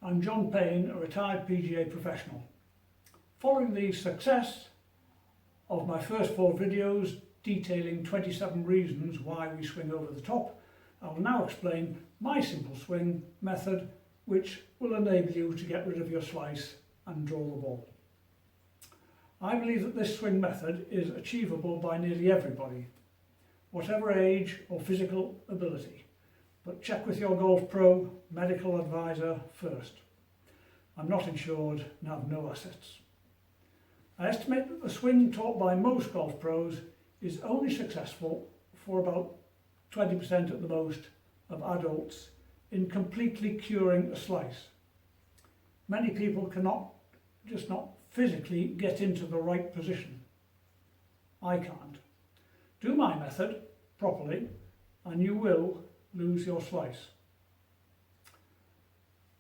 I'm John Payne, a retired PGA professional. Following the success of my first 4 videos detailing 27 reasons why we swing over the top, I will now explain my simple swing method which will enable you to get rid of your slice and draw the ball. I believe that this swing method is achievable by nearly everybody, whatever age or physical ability. But check with your golf pro, medical advisor first. I'm not insured and have no assets. I estimate that the swing taught by most golf pros is only successful for about 20% at the most of adults in completely curing a slice. Many people cannot just not physically get into the right position. I can't. Do my method properly and you will lose your slice.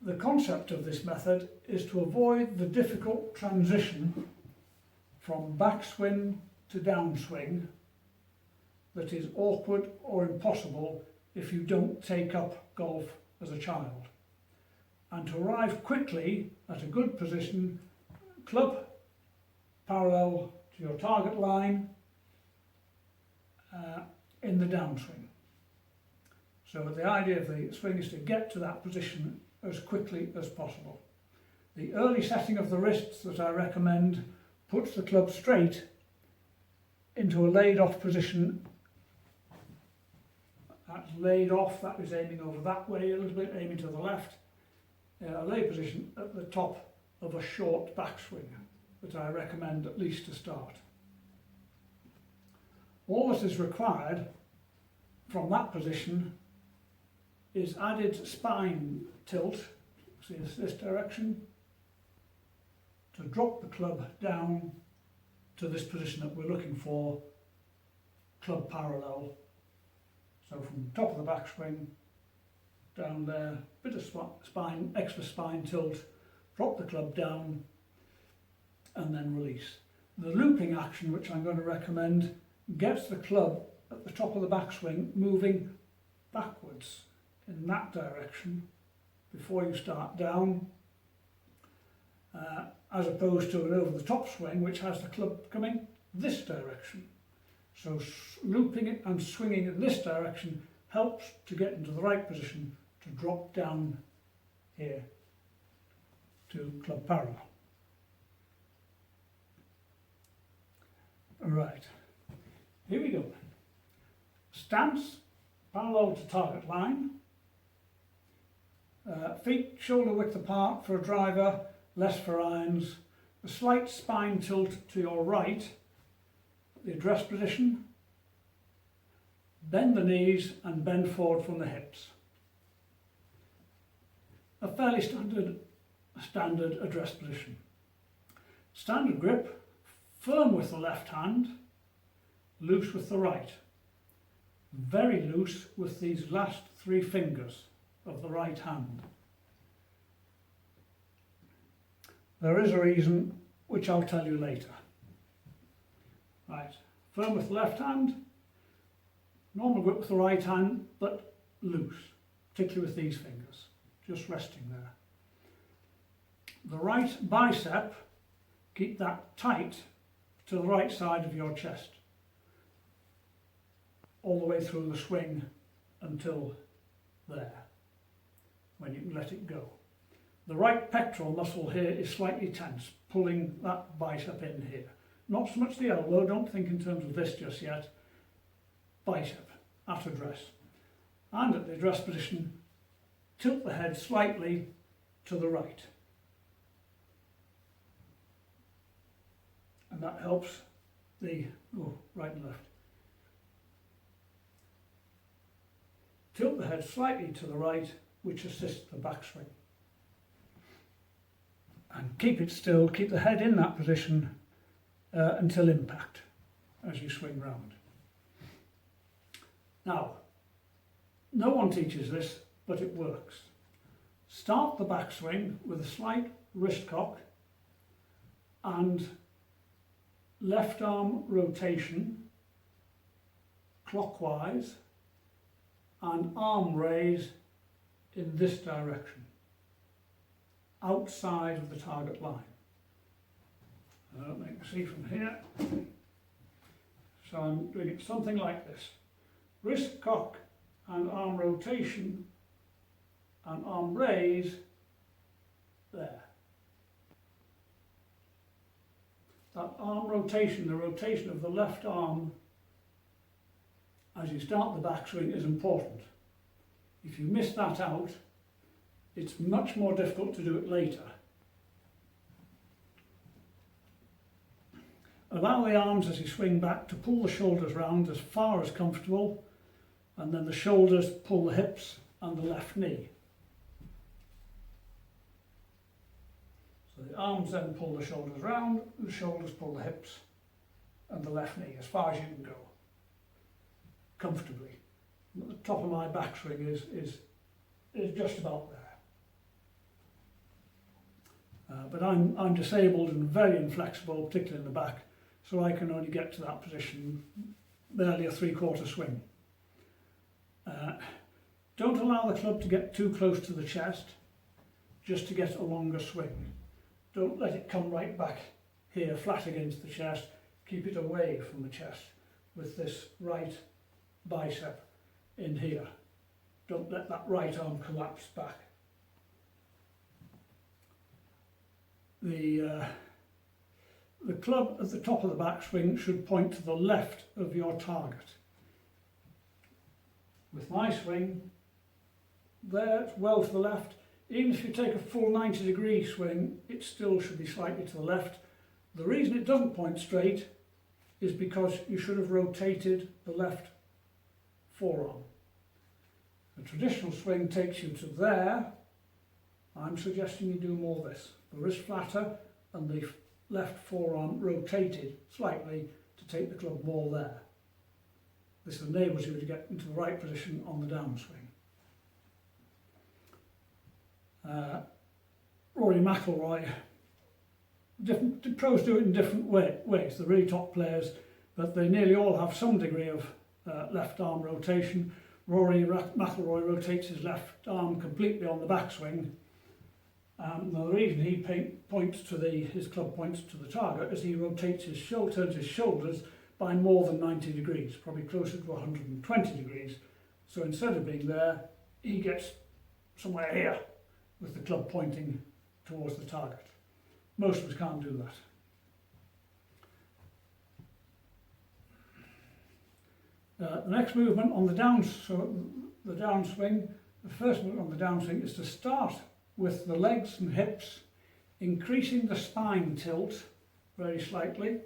The concept of this method is to avoid the difficult transition from backswing to downswing that is awkward or impossible if you don't take up golf as a child, and to arrive quickly at a good position, club parallel to your target line in the downswing. So the idea of the swing is to get to that position as quickly as possible. The early setting of the wrists that I recommend puts the club straight into a laid off position. That's laid off, that is aiming over that way a little bit, aiming to the left. A laid position at the top of a short backswing that I recommend at least to start. All that is required from that position is added spine tilt, see this direction, to drop the club down to this position that we're looking for, club parallel. So from the top of the backswing, down there, bit of spine, extra spine tilt, drop the club down and then release. The looping action, which I'm going to recommend, gets the club at the top of the backswing moving backwards in that direction before you start down, as opposed to an over the top swing which has the club coming this direction. So looping it and swinging in this direction helps to get into the right position to drop down here to club parallel. Right, here we go. Stance parallel to target line. Feet shoulder width apart for a driver, less for irons. A slight spine tilt to your right, the address position. Bend the knees and bend forward from the hips. A fairly standard address position. Standard grip, firm with the left hand, loose with the right. Very loose with these last 3 fingers of the right hand. There is a reason which I'll tell you later. Right, firm with the left hand, normal grip with the right hand, but loose, particularly with these fingers, just resting there. The right bicep, keep that tight to the right side of your chest, all the way through the swing until there, when you can let it go. The right pectoral muscle here is slightly tense, pulling that bicep in here. Not so much the elbow, don't think in terms of this just yet. Bicep at address. And at the address position, tilt the head slightly to the right. And that helps the right and left. Tilt the head slightly to the right, which assists the backswing. And keep it still, keep the head in that position until impact as you swing round. Now, no one teaches this, but it works. Start the backswing with a slight wrist cock and left arm rotation clockwise and arm raise in this direction. outside of the target line. I don't think you can see from here. So I'm doing it something like this. Wrist cock and arm rotation and arm raise there. That arm rotation, the rotation of the left arm as you start the backswing is important. If you miss that out, it's much more difficult to do it later. Allow the arms as you swing back to pull the shoulders round as far as comfortable, and then the shoulders pull the hips and the left knee. So the arms then pull the shoulders round, the shoulders pull the hips and the left knee as far as you can go, comfortably. The top of my backswing is just about there. But I'm disabled and very inflexible, particularly in the back, so I can only get to that position barely a 3/4 swing. Don't allow the club to get too close to the chest, just to get a longer swing. Don't let it come right back here flat against the chest. Keep it away from the chest with this right bicep in here. Don't let that right arm collapse back. The club at the top of the backswing should point to the left of your target. With my swing, there it's well to the left. Even if you take a full 90-degree swing, it still should be slightly to the left. The reason it doesn't point straight is because you should have rotated the left forearm. A traditional swing takes you to there. I'm suggesting you do more this. The wrist flatter and the left forearm rotated slightly to take the club more there. This enables you to get into the right position on the downswing. Rory McIlroy, different pros do it in different ways. The really top players, but they nearly all have some degree of left arm rotation. Rory McIlroy rotates his left arm completely on the backswing. The reason he points to his club points to the target is he rotates turns his shoulders by more than 90 degrees, probably closer to 120 degrees. So instead of being there, he gets somewhere here with the club pointing towards the target. Most of us can't do that. The next movement on the downswing, the first movement on the downswing is to start with the legs and hips, increasing the spine tilt very slightly.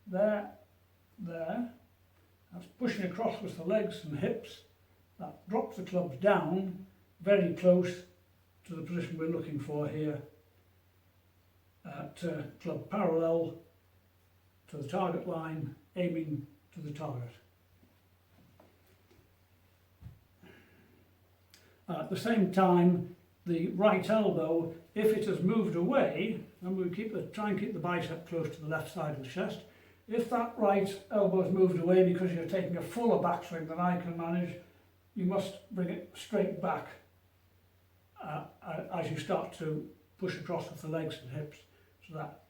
There. That's pushing across with the legs and hips. That drops the clubs down very close to the position we're looking for here at club parallel to the target line, aiming to the target. At the same time, the right elbow, if it has moved away, and we try and keep the bicep close to the left side of the chest. If that right elbow has moved away because you're taking a fuller backswing than I can manage, you must bring it straight back as you start to push across with the legs and hips. So that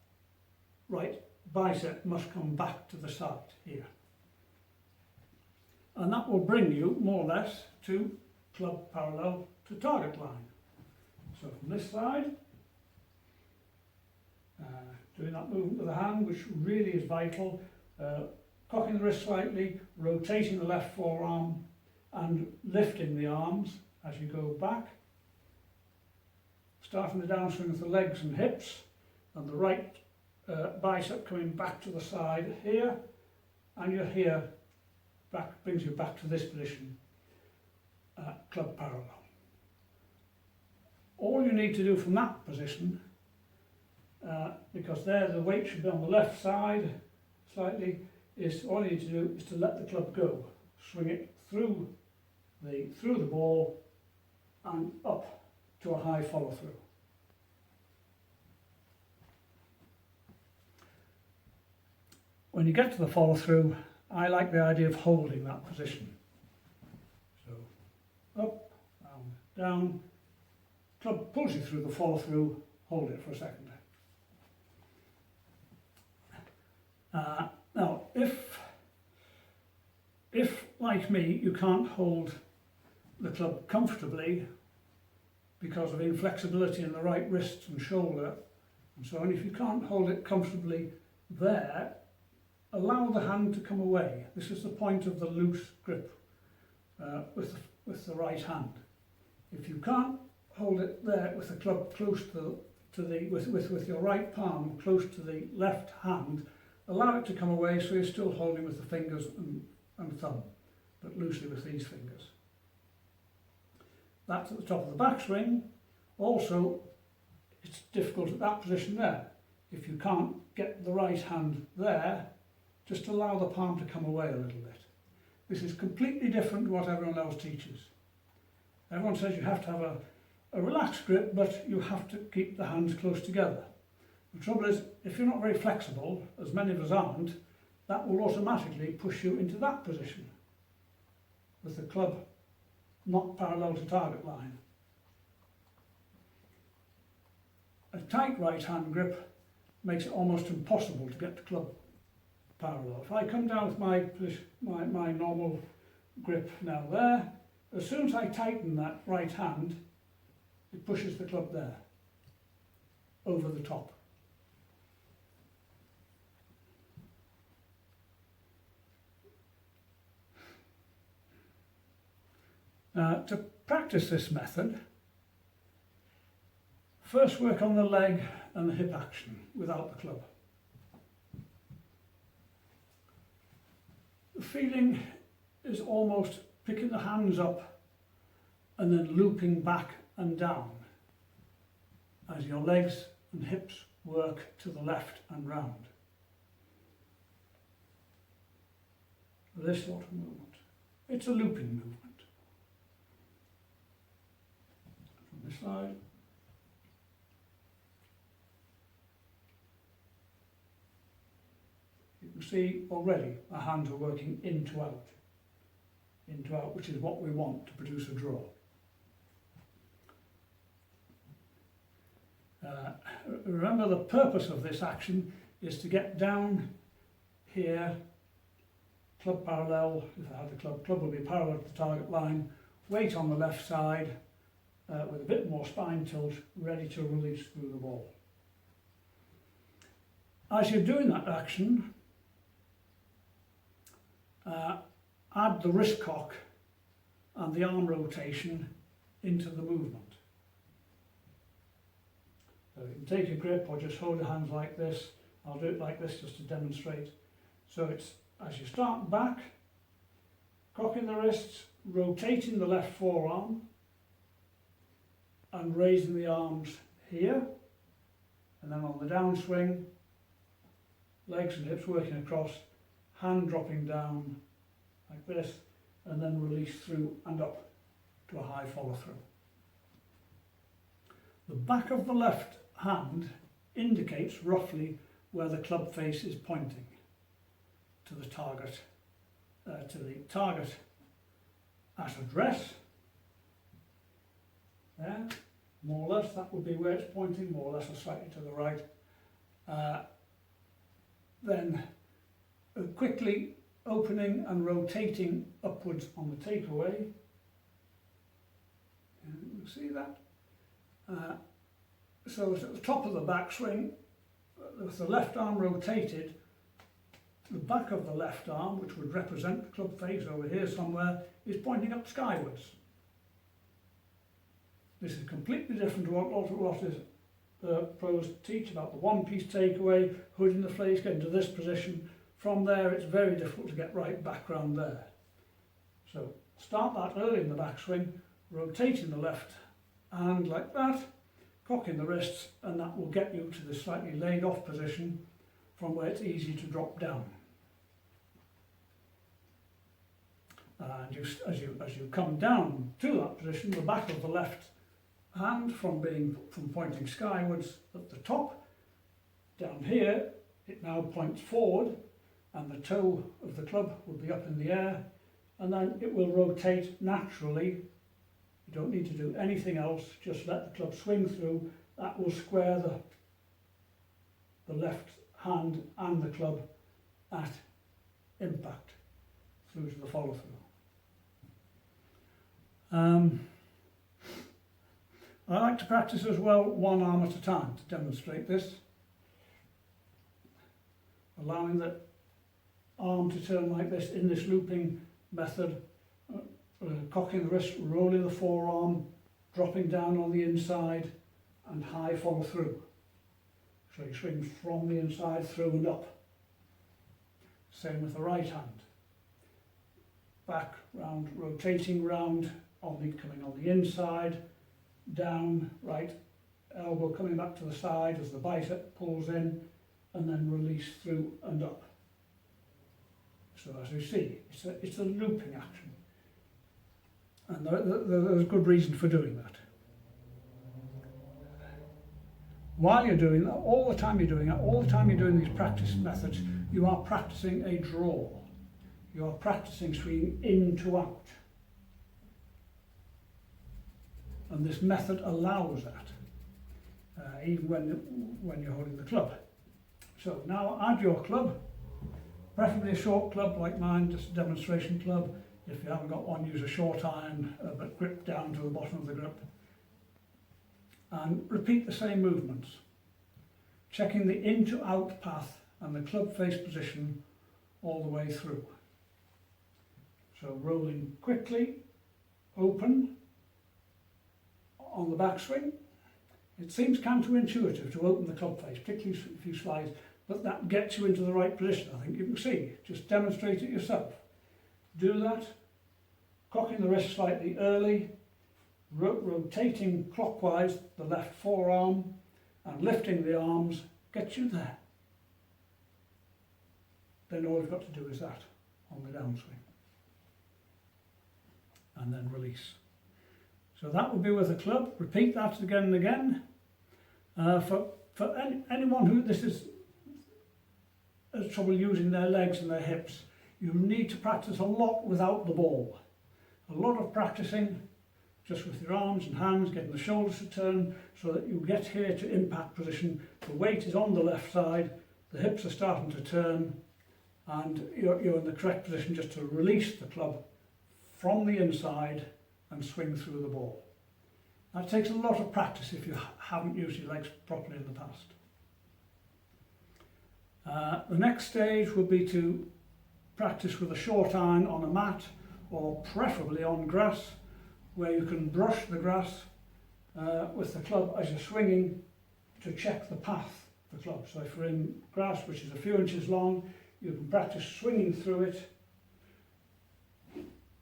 right bicep must come back to the side here. And that will bring you more or less to club parallel to target line. So from this side, doing that movement with the hand, which really is vital, cocking the wrist slightly, rotating the left forearm and lifting the arms as you go back. Starting the downswing with the legs and hips, and the right bicep coming back to the side here, and you're here, brings you back to this position, club parallel. All you need to do from that position, because there the weight should be on the left side slightly, all you need to do is to let the club go. Swing it through the ball and up to a high follow through. When you get to the follow through, I like the idea of holding that position. So up, down, down, club pulls you through the follow through, hold it for a second. Now, if like me you can't hold the club comfortably because of inflexibility in the right wrist and shoulder and so on, if you can't hold it comfortably there, allow the hand to come away. This is the point of the loose grip with the right hand. If you can't hold it there with the club close with your right palm close to the left hand, allow it to come away so you're still holding with the fingers and thumb, but loosely with these fingers. That's at the top of the backswing. Also, it's difficult at that position there. If you can't get the right hand there, just allow the palm to come away a little bit. This is completely different to what everyone else teaches. Everyone says you have to have a relaxed grip, but you have to keep the hands close together. The trouble is, if you're not very flexible, as many of us aren't, that will automatically push you into that position, with the club not parallel to target line. A tight right hand grip makes it almost impossible to get the club parallel. If I come down with my normal grip now there, as soon as I tighten that right hand, it pushes the club there, over the top. To practice this method, first work on the leg and the hip action without the club. The feeling is almost picking the hands up and then looping back and down as your legs and hips work to the left and round. This sort of movement. It's a looping movement. From this side. You can see already our hands are working in to out, which is what we want to produce a draw. Remember, the purpose of this action is to get down here, club parallel. If I had the club will be parallel to the target line, weight on the left side with a bit more spine tilt, ready to release through the ball. As you're doing that action, add the wrist cock and the arm rotation into the movement. So you can take a grip or just hold your hands like this. I'll do it like this just to demonstrate. So it's as you start back, cocking the wrists, rotating the left forearm and raising the arms here, and then on the downswing, legs and hips working across, hand dropping down like this, and then release through and up to a high follow through. The back of the left hand indicates roughly where the club face is pointing to the target at address. There, more or less that would be where it's pointing, more or less or slightly to the right. Then quickly opening and rotating upwards on the takeaway. You see that? So it's at the top of the backswing, with the left arm rotated, the back of the left arm, which would represent the club face over here somewhere, is pointing up skywards. This is completely different to what pros teach about the one-piece takeaway, hooding the face, getting to this position. From there, it's very difficult to get right back round there. So start that early in the backswing, rotating the left hand like that, cocking the wrists, and that will get you to the slightly laid off position from where it's easy to drop down. And as you come down to that position, the back of the left hand from pointing skywards at the top, down here, it now points forward, and the toe of the club will be up in the air, and then it will rotate naturally. You don't need to do anything else, just let the club swing through that will square the left hand and the club at impact through to the follow through. I like to practice as well one arm at a time to demonstrate this, allowing the arm to turn like this in this looping method, cocking the wrist, rolling the forearm, dropping down on the inside and high follow through. So you swing from the inside through and up. Same with the right hand. Back, round, rotating round, coming on the inside, down, right, elbow coming back to the side as the bicep pulls in, and then release through and up. So as you see, it's a looping action. And there's good reason for doing that. While you're doing that, all the time you're doing that, all the time you're doing these practice methods, you are practicing a draw. You are practicing swinging in to out. And this method allows that, even when you're holding the club. So now add your club, preferably a short club like mine, just a demonstration club. If you haven't got one, use a short iron, but grip down to the bottom of the grip. And repeat the same movements, checking the in to out path and the club face position all the way through. So rolling quickly, open on the backswing. It seems counterintuitive to open the club face, particularly if you slide, but that gets you into the right position. I think you can see. Just demonstrate it yourself. Do that, cocking the wrist slightly early, rotating clockwise the left forearm and lifting the arms gets you there. Then all you've got to do is that on the downswing. And then release. So that would be with a club. Repeat that again and again. For anyone who has trouble using their legs and their hips, you need to practice a lot without the ball. A lot of practicing just with your arms and hands, getting the shoulders to turn so that you get here to impact position. The weight is on the left side, the hips are starting to turn, and you're in the correct position just to release the club from the inside and swing through the ball. That takes a lot of practice if you haven't used your legs properly in the past. The next stage would be to practice with a short iron on a mat or preferably on grass, where you can brush the grass with the club as you're swinging to check the path of the club. So if you're in grass which is a few inches long, you can practice swinging through it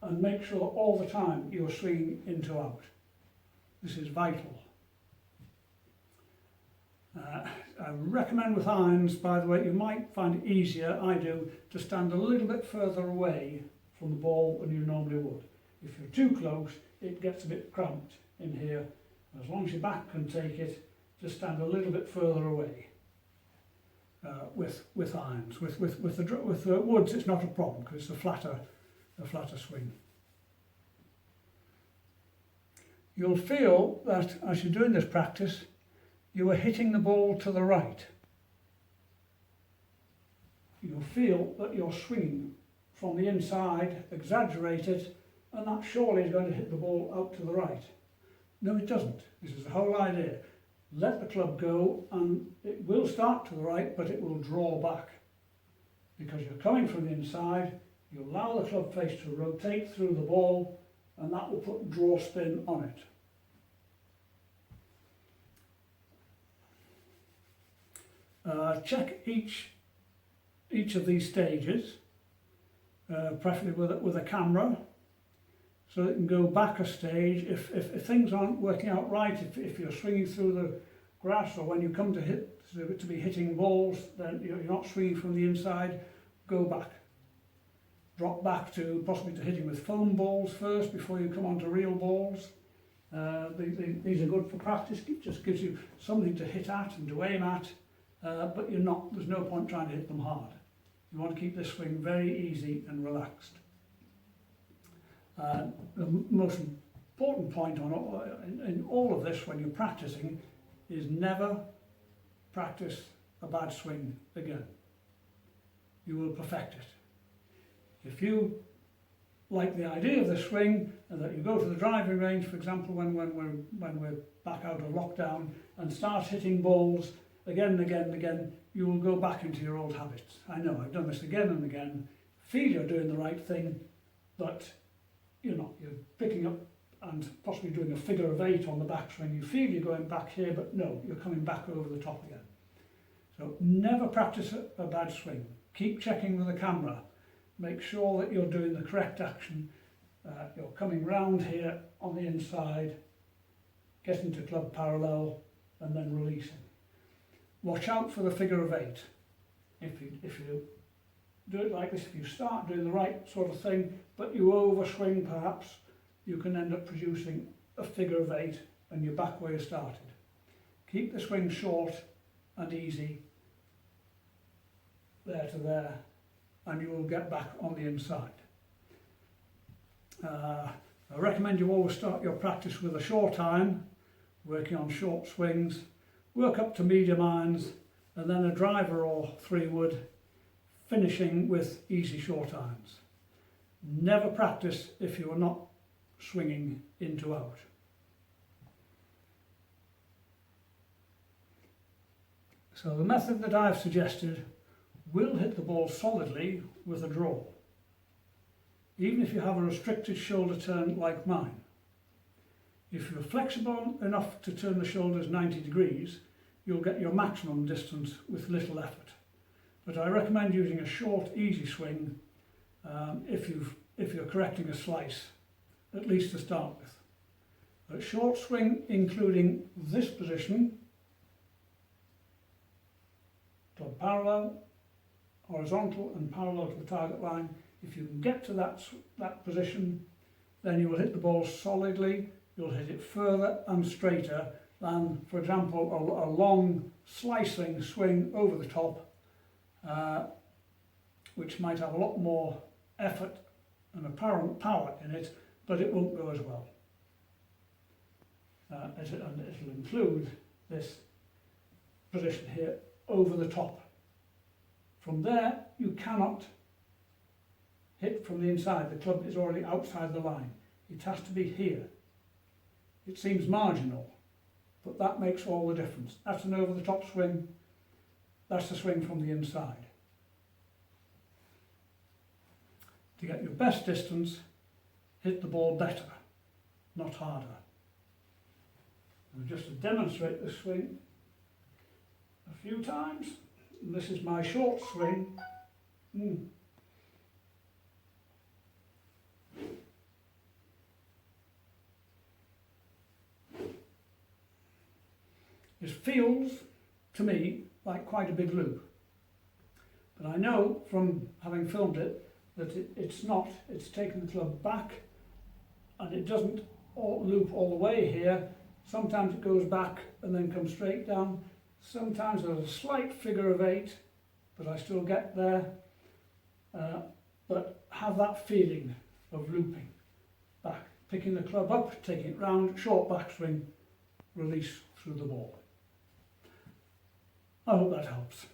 and make sure all the time you're swinging in to out. This is vital. I recommend with irons, by the way, you might find it easier, I do, to stand a little bit further away from the ball than you normally would. If you're too close, it gets a bit cramped in here. As long as your back can take it, just stand a little bit further away with irons. With woods, it's not a problem because it's a flatter swing. You'll feel that as you're doing this practice, you are hitting the ball to the right. You'll feel that you're swinging from the inside, exaggerated, and that surely is going to hit the ball out to the right. No, it doesn't. This is the whole idea. Let the club go and it will start to the right, but it will draw back. Because you're coming from the inside, you allow the club face to rotate through the ball, and that will put draw spin on it. Check each of these stages, preferably with a camera, so it can go back a stage if things aren't working out right. If you're swinging through the grass, or when you come to be hitting balls, then you're not swinging from the inside, go back. Drop back to possibly to hitting with foam balls first before you come on to real balls. These are good for practice. It just gives you something to hit at and to aim at, but there's no point trying to hit them hard. You want to keep this swing very easy and relaxed. The most important point in all of this when you're practicing is never practice a bad swing again. You will perfect it. If you like the idea of the swing and that you go to the driving range, for example, when we're back out of lockdown, and start hitting balls again and again and again, you will go back into your old habits. I know, I've done this again and again. Feel you're doing the right thing, but you're not. You're picking up and possibly doing a figure of 8 on the backswing. You feel you're going back here, but no, you're coming back over the top again. So never practice a bad swing. Keep checking with the camera. Make sure that you're doing the correct action. You're coming round here on the inside, getting to club parallel, and then releasing. Watch out for the figure of 8. If you do it like this, if you start doing the right sort of thing, but you overswing perhaps, you can end up producing a figure of 8 and you're back where you started. Keep the swing short and easy, there to there, and you will get back on the inside. I recommend you always start your practice with a short iron, working on short swings, work up to medium irons, and then a driver or 3-wood, finishing with easy short irons. Never practice if you are not swinging into out. So the method that I've suggested will hit the ball solidly with a draw, even if you have a restricted shoulder turn like mine. If you're flexible enough to turn the shoulders 90 degrees, you'll get your maximum distance with little effort. But I recommend using a short, easy swing if you're correcting a slice, at least to start with. A short swing including this position, club parallel, horizontal and parallel to the target line. If you can get to that position, then you will hit the ball solidly. You'll hit it further and straighter than, for example, a long slicing swing over the top, which might have a lot more effort and apparent power in it, but it won't go as well. And it'll include this position here over the top. From there, you cannot hit from the inside. The club is already outside the line. It has to be here. It seems marginal, but that makes all the difference. That's an over the top swing. That's the swing from the inside. To get your best distance, hit the ball better, not harder. And just to demonstrate this swing a few times, and this is my short swing. It feels, to me, like quite a big loop. But I know from having filmed it that it's not. It's taken the club back and it doesn't loop all the way here. Sometimes it goes back and then comes straight down. Sometimes there's a slight figure of 8, but I still get there. But have that feeling of looping back, picking the club up, taking it round, short backswing, release through the ball. I hope that helps.